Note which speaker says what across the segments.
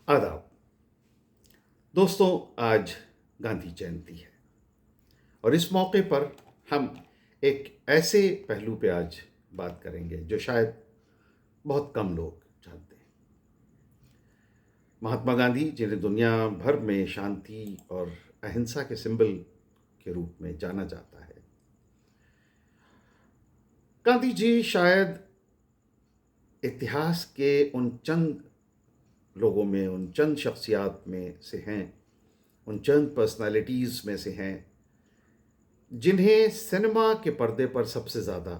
Speaker 1: आदाब दोस्तों, आज गांधी जयंती है और इस मौके पर हम एक ऐसे पहलू पे आज बात करेंगे जो शायद बहुत कम लोग जानते हैं। महात्मा गांधी, जिन्हें दुनिया भर में शांति और अहिंसा के सिंबल के रूप में जाना जाता है, गांधी जी शायद इतिहास के उन चंद लोगों में, उन चंद शख्सियात में से हैं, उन चंद पर्सनालिटीज़ में से हैं जिन्हें सिनेमा के पर्दे पर सबसे ज़्यादा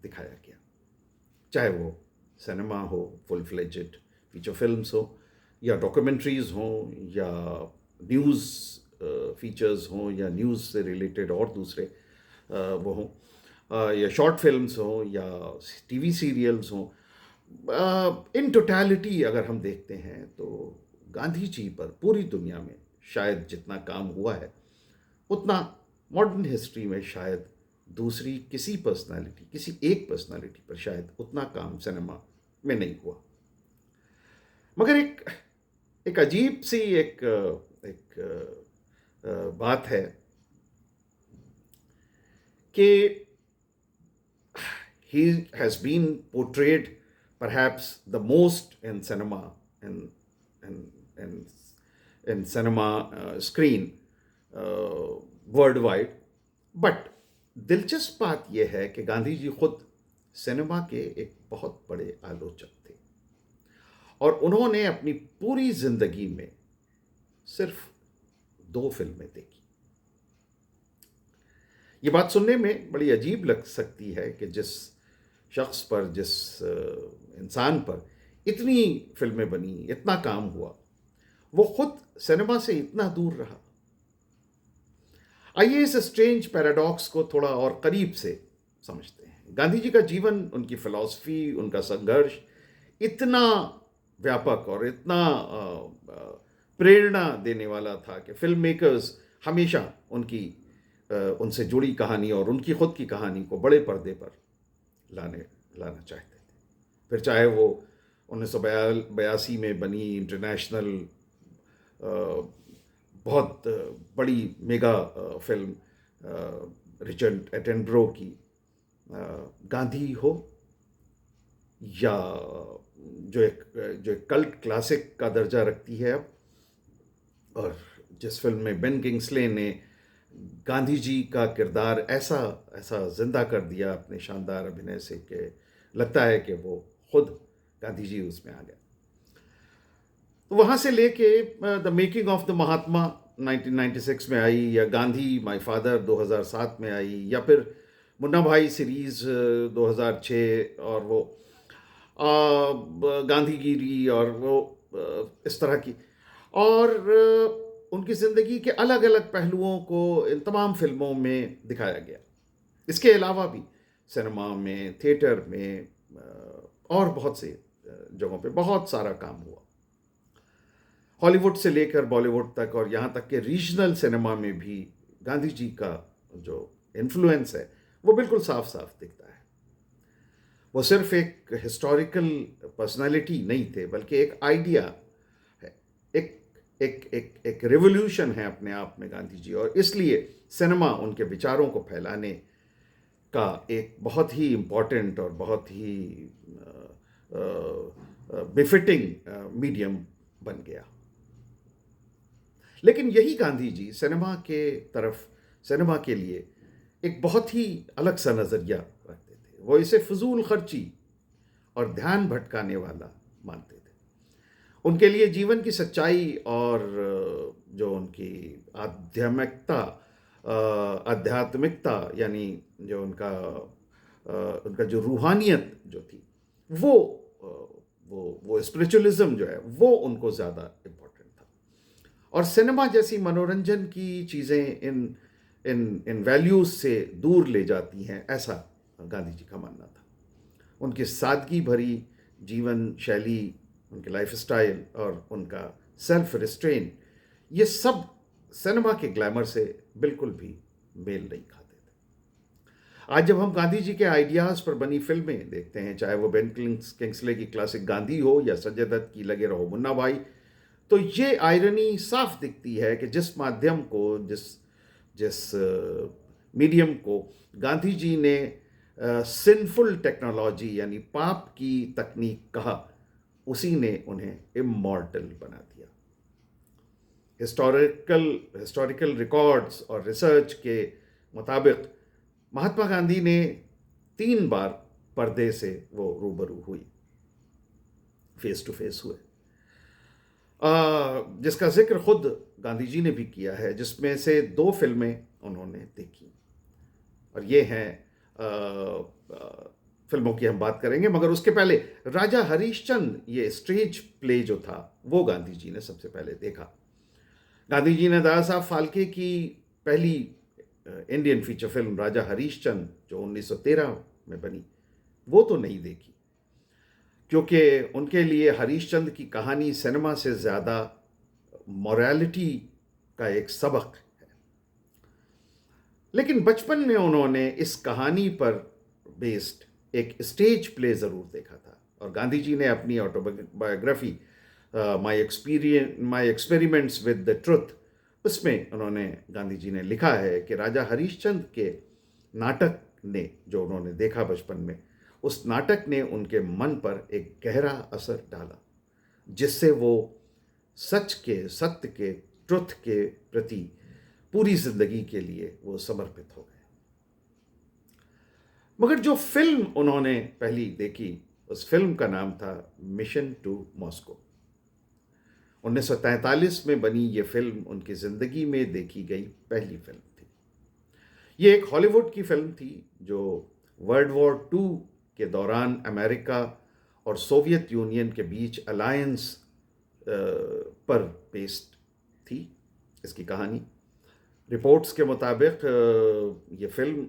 Speaker 1: दिखाया गया। चाहे वो सिनेमा हो, फुल फ्लेजेड फीचर फिल्म्स हो, या डॉक्यूमेंट्रीज़ हों, या न्यूज़ फीचर्स हों, या न्यूज़ से रिलेटेड और दूसरे वो हों, या शॉर्ट फिल्म्स हों, या टीवी सीरियल्स हों। इन टोटलिटी अगर हम देखते हैं तो गांधी जी पर पूरी दुनिया में शायद जितना काम हुआ है, उतना मॉडर्न हिस्ट्री में शायद दूसरी किसी पर्सनालिटी, किसी एक पर्सनालिटी पर शायद उतना काम सिनेमा में नहीं हुआ। मगर एक अजीब सी एक बात है कि he has been portrayed perhaps the most in cinema, in in in cinema screen world wide. But दिलचस्प बात यह है कि गांधी जी खुद सिनेमा के एक बहुत बड़े आलोचक थे और उन्होंने अपनी पूरी जिंदगी में सिर्फ 2 फिल्में देखी। ये बात सुनने में बड़ी अजीब लग सकती है कि जिस शख्स पर, जिस इंसान पर इतनी फिल्में बनी, इतना काम हुआ, वो खुद सिनेमा से इतना दूर रहा। आइए इस स्ट्रेंज पैराडॉक्स को थोड़ा और करीब से समझते हैं। गांधी जी का जीवन, उनकी फिलॉसफी, उनका संघर्ष इतना व्यापक और इतना प्रेरणा देने वाला था कि फिल्म मेकर्स हमेशा उनसे जुड़ी कहानी और उनकी खुद की कहानी को बड़े पर्दे पर लाना चाहते थे। फिर चाहे वो 1982 में बनी इंटरनेशनल बहुत बड़ी मेगा फिल्म रिचर्ड एटनबरो की गांधी हो, या जो एक कल्ट क्लासिक का दर्जा रखती है अब, और जिस फिल्म में बेन किंग्सले ने गांधी जी का किरदार ऐसा जिंदा कर दिया अपने शानदार अभिनय से कि लगता है कि वो खुद गांधी जी उसमें आ गया। तो वहाँ से लेके द मेकिंग ऑफ द महात्मा 1996 में आई, या गांधी माय फादर 2007 में आई, या फिर मुन्ना भाई सीरीज़ 2006, और वो गांधीगिरी, और वो इस तरह की, और उनकी ज़िंदगी के अलग अलग पहलुओं को इन तमाम फिल्मों में दिखाया गया। इसके अलावा भी सिनेमा में, थिएटर में और बहुत से जगहों पे बहुत सारा काम हुआ। हॉलीवुड से लेकर बॉलीवुड तक, और यहाँ तक कि रीजनल सिनेमा में भी गांधी जी का जो इन्फ्लुएंस है वो बिल्कुल साफ साफ दिखता है। वो सिर्फ एक हिस्टोरिकल पर्सनालिटी नहीं थे, बल्कि एक आइडिया है, एक एक एक एक रिवोल्यूशन है अपने आप में गांधी जी। और इसलिए सिनेमा उनके विचारों को फैलाने का एक बहुत ही इम्पॉर्टेंट और बहुत ही बिफिटिंग मीडियम बन गया। लेकिन यही गांधी जी सिनेमा के लिए एक बहुत ही अलग सा नज़रिया रखते थे। वो इसे फजूल खर्ची और ध्यान भटकाने वाला मानते थे। उनके लिए जीवन की सच्चाई और जो उनकी आध्यात्मिकता, यानी जो उनका जो रूहानियत जो थी, वो स्पिरिचुअलिज्म जो है, वो उनको ज़्यादा इम्पोर्टेंट था। और सिनेमा जैसी मनोरंजन की चीज़ें इन वैल्यूज़ से दूर ले जाती हैं, ऐसा गांधी जी का मानना था। उनकी सादगी भरी जीवन शैली, उनके लाइफस्टाइल और उनका सेल्फ रिस्ट्रेन, ये सब सिनेमा के ग्लैमर से बिल्कुल भी मेल नहीं खाते थे। आज जब हम गांधी जी के आइडियाज़ पर बनी फिल्में देखते हैं, चाहे वो बेन किंग्सले की क्लासिक गांधी हो या संजय दत्त की लगे रहो मुन्ना भाई, तो ये आयरनी साफ दिखती है कि जिस माध्यम को, जिस जिस मीडियम को गांधी जी ने सिंफुल टेक्नोलॉजी यानी पाप की तकनीक कहा, उसी ने उन्हें इमॉर्टल बना दिया। हिस्टोरिकल रिकॉर्ड्स और रिसर्च के मुताबिक महात्मा गांधी ने 3 बार पर्दे से वो रूबरू हुई, फेस टू फेस हुए, जिसका जिक्र खुद गांधी जी ने भी किया है, जिसमें से 2 फिल्में उन्होंने देखी। और ये हैं, फिल्मों की हम बात करेंगे, मगर उसके पहले राजा हरीशचंद, ये स्टेज प्ले जो था, वो गांधी जी ने सबसे पहले देखा। गांधी जी ने दादा साहब फाल्के की पहली इंडियन फीचर फिल्म राजा हरीशचंद जो 1913 में बनी, वो तो नहीं देखी, क्योंकि उनके लिए हरीशचंद की कहानी सिनेमा से ज़्यादा मॉरलिटी का एक सबक है। लेकिन बचपन में उन्होंने इस कहानी पर बेस्ड एक स्टेज प्ले ज़रूर देखा था, और गांधी जी ने अपनी autobiography my experiments with the truth, उसमें उन्होंने, गांधी जी ने लिखा है कि राजा हरीशचंद के नाटक ने, जो उन्होंने देखा बचपन में, उस नाटक ने उनके मन पर एक गहरा असर डाला, जिससे वो सत्य के, ट्रुथ के प्रति पूरी जिंदगी के लिए वो समर्पित हो गए। मगर जो फिल्म उन्होंने पहली देखी, उस फिल्म का नाम था मिशन टू मॉस्को। 1943 में बनी ये फिल्म उनकी ज़िंदगी में देखी गई पहली फिल्म थी। ये एक हॉलीवुड की फिल्म थी जो वर्ल्ड वॉर 2 के दौरान अमेरिका और सोवियत यूनियन के बीच अलायंस पर बेस्ड थी। इसकी कहानी, रिपोर्ट्स के मुताबिक, ये फिल्म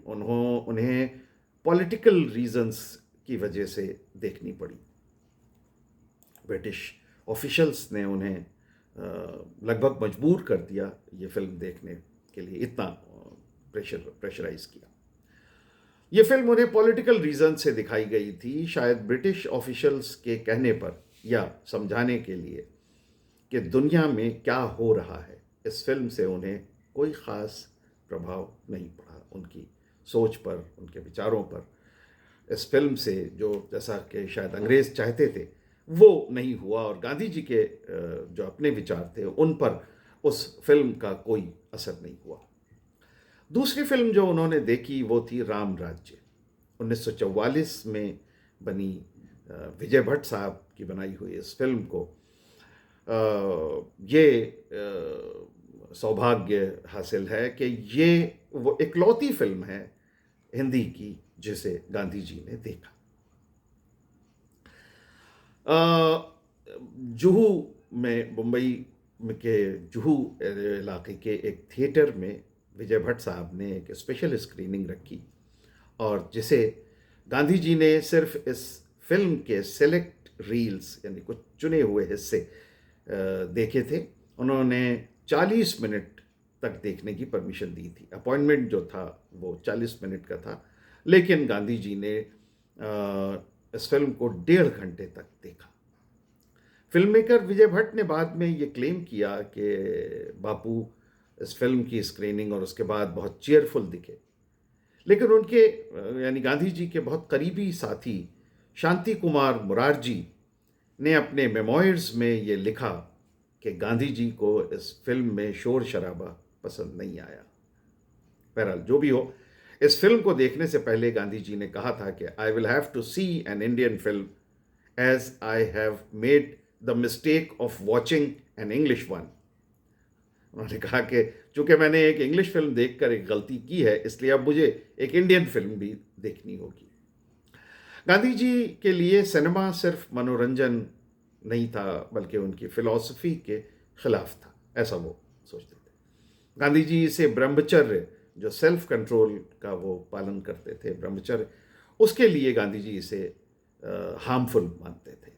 Speaker 1: उन्हें पॉलिटिकल रीजंस की वजह से देखनी पड़ी। ब्रिटिश ऑफिशियल्स ने उन्हें लगभग मजबूर कर दिया ये फिल्म देखने के लिए, इतना प्रेशराइज किया। ये फिल्म उन्हें पॉलिटिकल रीजन से दिखाई गई थी, शायद ब्रिटिश ऑफिशियल्स के कहने पर या समझाने के लिए कि दुनिया में क्या हो रहा है। इस फिल्म से उन्हें कोई ख़ास प्रभाव नहीं पड़ा उनकी सोच पर, उनके विचारों पर। इस फिल्म से जो, जैसा कि शायद अंग्रेज़ चाहते थे, वो नहीं हुआ, और गांधी जी के जो अपने विचार थे उन पर उस फिल्म का कोई असर नहीं हुआ। दूसरी फिल्म जो उन्होंने देखी वो थी राम राज्य। 1944 में बनी, विजय भट्ट साहब की बनाई हुई इस फिल्म को ये सौभाग्य हासिल है कि ये वो इकलौती फिल्म है हिंदी की जिसे गांधी जी ने देखा। जुहू में, मुंबई के जुहू इलाके के एक थिएटर में विजय भट्ट साहब ने एक स्पेशल स्क्रीनिंग रखी, और जिसे गांधी जी ने सिर्फ इस फिल्म के सेलेक्ट रील्स यानी कुछ चुने हुए हिस्से देखे थे। उन्होंने 40 मिनट तक देखने की परमिशन दी थी। अपॉइंटमेंट जो था वो 40 मिनट का था, लेकिन गांधी जी ने इस फिल्म को 1.5 घंटे तक देखा। फिल्म मेकर विजय भट्ट ने बाद में ये क्लेम किया कि बापू इस फिल्म की स्क्रीनिंग और उसके बाद बहुत चेयरफुल दिखे, लेकिन उनके यानी गांधी जी के बहुत करीबी साथी शांति कुमार मुरारजी ने अपने मेमोइर्स में ये लिखा कि गांधी जी को इस फिल्म में शोर शराबा पसंद नहीं आया। बहरहाल जो भी हो, इस फिल्म को देखने से पहले गांधी जी ने कहा था कि I will have to see an Indian film as I have made the mistake of watching an English one. उन्होंने कहा कि चूंकि मैंने एक इंग्लिश फिल्म देखकर एक गलती की है, इसलिए अब मुझे एक इंडियन फिल्म भी देखनी होगी। गांधी जी के लिए सिनेमा सिर्फ मनोरंजन नहीं था, बल्कि उनकी फिलॉसफी के खिलाफ था, ऐसा वो सोचते थे। गांधी जी से ब्रह्मचर्य, जो सेल्फ कंट्रोल का वो पालन करते थे, ब्रह्मचर्य, उसके लिए गांधी जी इसे हार्मफुल मानते थे,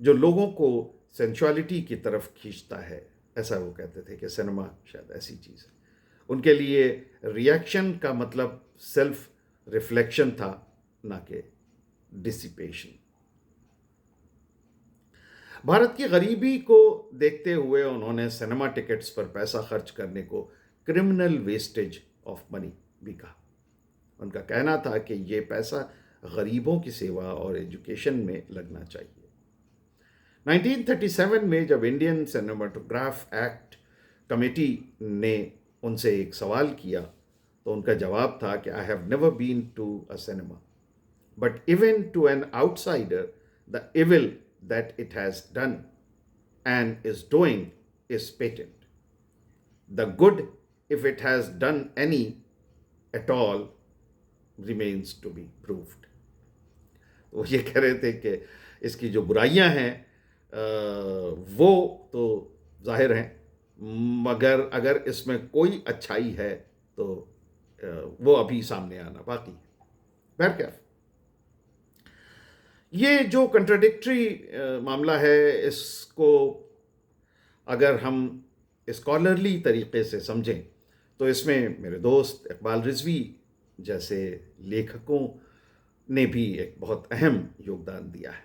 Speaker 1: जो लोगों को सेंसुअलिटी की तरफ खींचता है, ऐसा वो कहते थे कि सिनेमा शायद ऐसी चीज़ है। उनके लिए रिएक्शन का मतलब सेल्फ रिफ्लेक्शन था, ना कि डिसिपेशन। भारत की गरीबी को देखते हुए उन्होंने सिनेमा टिकट्स पर पैसा खर्च करने को क्रिमिनल वेस्टेज ऑफ मनी भी कहा। उनका कहना था कि ये पैसा गरीबों की सेवा और एजुकेशन में लगना चाहिए। 1937 में जब इंडियन सिनेमाटोग्राफ एक्ट कमेटी ने उनसे एक सवाल किया तो उनका जवाब था कि I have never been to a cinema, but even to an outsider the evil that it has done and is doing is patent. The good, if it has done any at all, remains to be proved. वो ये कह रहे थे कि इसकी जो बुराइयां हैं वो तो जाहिर हैं, मगर अगर इसमें कोई अच्छाई है तो वो अभी सामने आना बाकी है। बहरकैफ ये जो कंट्राडिक्टरी मामला है, इसको अगर हम स्कॉलरली तरीके से समझें तो इसमें मेरे दोस्त इकबाल रिजवी जैसे लेखकों ने भी एक बहुत अहम योगदान दिया है।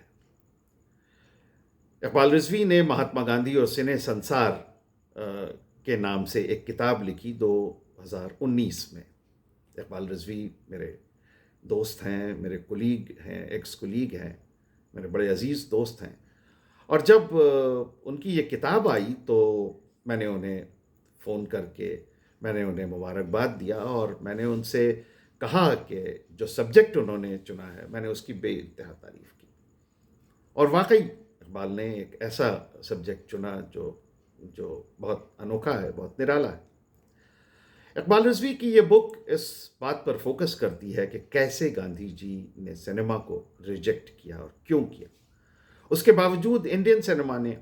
Speaker 1: इकबाल रिजवी ने महात्मा गांधी और सिने संसार के नाम से एक किताब लिखी 2019 में। इकबाल रिजवी मेरे दोस्त हैं, मेरे कुलीग हैं, एक्स कुलीग हैं, मेरे बड़े अजीज़ दोस्त हैं। और जब उनकी ये किताब आई तो मैंने उन्हें फ़ोन करके मैंने उन्हें मुबारकबाद दिया और मैंने उनसे कहा कि जो सब्जेक्ट उन्होंने चुना है मैंने उसकी बेइंतहा तारीफ़ की। और वाकई इकबाल ने एक ऐसा सब्जेक्ट चुना जो बहुत अनोखा है, बहुत निराला है। इकबाल रिजवी की ये बुक इस बात पर फोकस करती है कि कैसे गांधी जी ने सिनेमा को रिजेक्ट किया और क्यों किया। उसके बावजूद इंडियन सिनेमा ने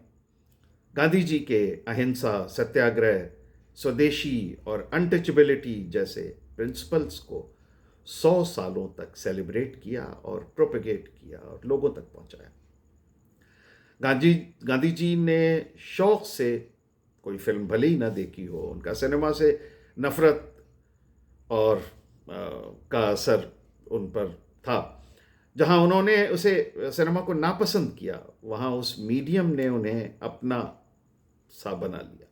Speaker 1: गांधी जी के अहिंसा, सत्याग्रह, स्वदेशी और अनटचेबिलिटी जैसे प्रिंसिपल्स को 100 सालों तक सेलिब्रेट किया और प्रोपेगेट किया और लोगों तक पहुंचाया। गांधी जी ने शौक से कोई फिल्म भले ही ना देखी हो, उनका सिनेमा से नफ़रत और का असर उन पर था। जहाँ उन्होंने उसे सिनेमा को नापसंद किया, वहाँ उस मीडियम ने उन्हें अपना सा बना लिया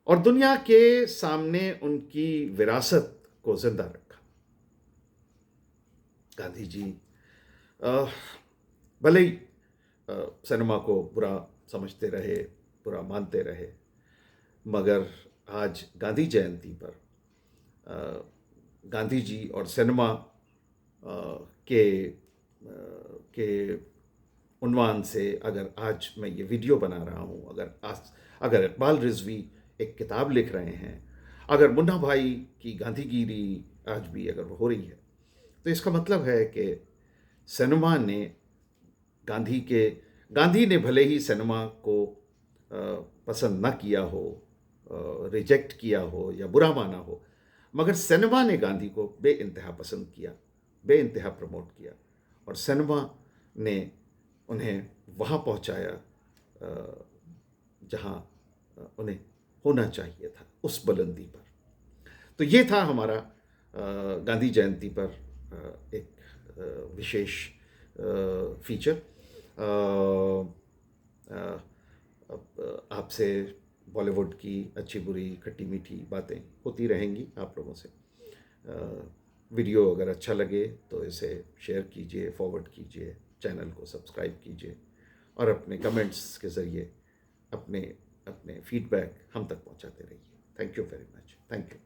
Speaker 1: और दुनिया के सामने उनकी विरासत को जिंदा रखा। गांधी जी भले ही सिनेमा को बुरा समझते रहे, बुरा मानते रहे, मगर आज गांधी जयंती पर गांधी जी और सिनेमा के उन्वान से अगर आज मैं ये वीडियो बना रहा हूँ, अगर इकबाल रिजवी एक किताब लिख रहे हैं, अगर मुन्ना भाई की गांधीगिरी आज भी अगर वो हो रही है, तो इसका मतलब है कि सिनेमा ने गांधी ने भले ही सिनेमा को पसंद ना किया हो, रिजेक्ट किया हो या बुरा माना हो, मगर सिनेमा ने गांधी को बेइंतहा पसंद किया, बेइंतहा प्रमोट किया और सिनेमा ने उन्हें वहाँ पहुँचाया जहाँ उन्हें होना चाहिए था, उस बुलंदी पर। तो ये था हमारा गांधी जयंती पर एक विशेष फीचर। आपसे बॉलीवुड की अच्छी बुरी खट्टी मीठी बातें होती रहेंगी आप लोगों से। वीडियो अगर अच्छा लगे तो इसे शेयर कीजिए, फॉरवर्ड कीजिए, चैनल को सब्सक्राइब कीजिए और अपने कमेंट्स के ज़रिए अपने फीडबैक हम तक पहुंचाते रहिए। Thank you very much. Thank you.